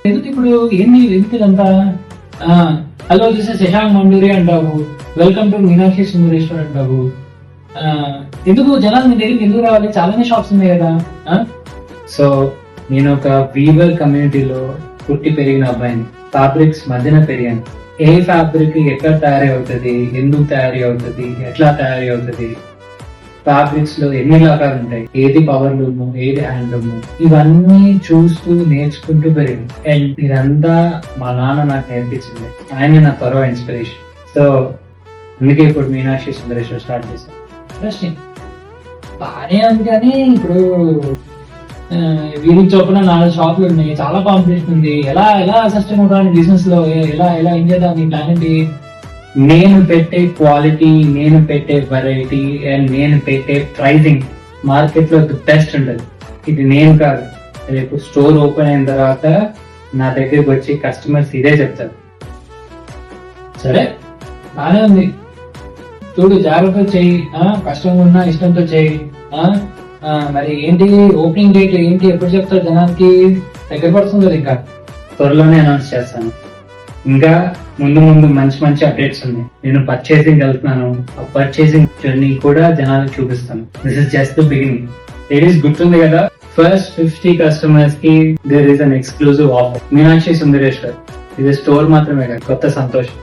ఎందుకు ఇప్పుడు ఏంది ఎందుకంతా hello this is Shashank Manduri అంటావు, వెల్కమ్ టు మీనాక్షి సుందరేశ్వర్ అంటావు. ఎందుకు జనాలు మీ దగ్గరికి ఎందుకు రావాలి? చాలానే షాప్స్ ఉన్నాయి కదా. సో నేను ఒక వీవర్ కమ్యూనిటీలో పుట్టి పెరిగిన అబ్బాయిని, ఫ్యాబ్రిక్స్ మధ్యన పెరిగాను. ఏ ఫ్యాబ్రిక్ ఎక్కడ తయారీ అవుతుంది, ఎందుకు తయారీ అవుతుంది, ఎట్లా తయారీ అవుతుంది, ఫ్యాబ్రిక్స్ లో ఎన్ని రకాలు ఉంటాయి, ఏది పవర్ లూమ్, ఏది హ్యాండ్ లూమ్, ఇవన్నీ చూస్తూ నేర్చుకుంటూ పెరిగింది. అండ్ ఇదంతా మా నాన్న నాకు నేర్పించింది. ఆయన నా త్వరగా ఇన్స్పిరేషన్. సో అందుకే ఇప్పుడు మీనాక్షి సుందరేశ్వర్ స్టార్ట్ చేశాను. ఇంట్రెస్టింగ్, బాగానే ఉంది. కానీ ఇప్పుడు వీరికి చొప్పున 4 షాపులు ఉన్నాయి, చాలా కాంపిటీషన్ ఉంది. ఎలా ఎలా సస్టైన్ అవుతాను బిజినెస్ లో? ఎలా ఎలా ఏం చేద్దాం? నీ ప్లాన్ ఏంటి? నేను పెట్టే క్వాలిటీ, నేను పెట్టే వెరైటీ అండ్ నేను పెట్టే ప్రైజింగ్ మార్కెట్ లో బెస్ట్ ఉండదు. ఇది నేను కాదు, రేపు స్టోర్ ఓపెన్ అయిన తర్వాత నా దగ్గరికి వచ్చి కస్టమర్స్ ఇదే చెప్తారు. సరే, బాగానే ఉంది. చూడు, జాగ్రత్త చెయ్యి, కష్టంగా ఉన్నా ఇష్టంతో చెయ్యి. మరి ఏంటి ఓపెనింగ్ డేట్ ఏంటి, ఎప్పుడు చెప్తారు జనానికి? దగ్గర పడుతుంది ఇంకా త్వరలోనే అనౌన్స్ చేస్తాను. ఇంకా ముందు ముందు మంచి మంచి అప్డేట్స్ ఉన్నాయి. నేను పర్చేసింగ్ వెళ్తున్నాను, ఆ పర్చేసింగ్ జర్నీ కూడా జనాలకు చూపిస్తాను. This is just the beginning. Ladies గుర్తుంది కదా, ఫస్ట్ 50 కస్టమర్స్ కి there is an exclusive offer. Meenakshi Sundareshwar. ఇది స్టోర్ మాత్రమే కాదు, కొత్త సంతోషం.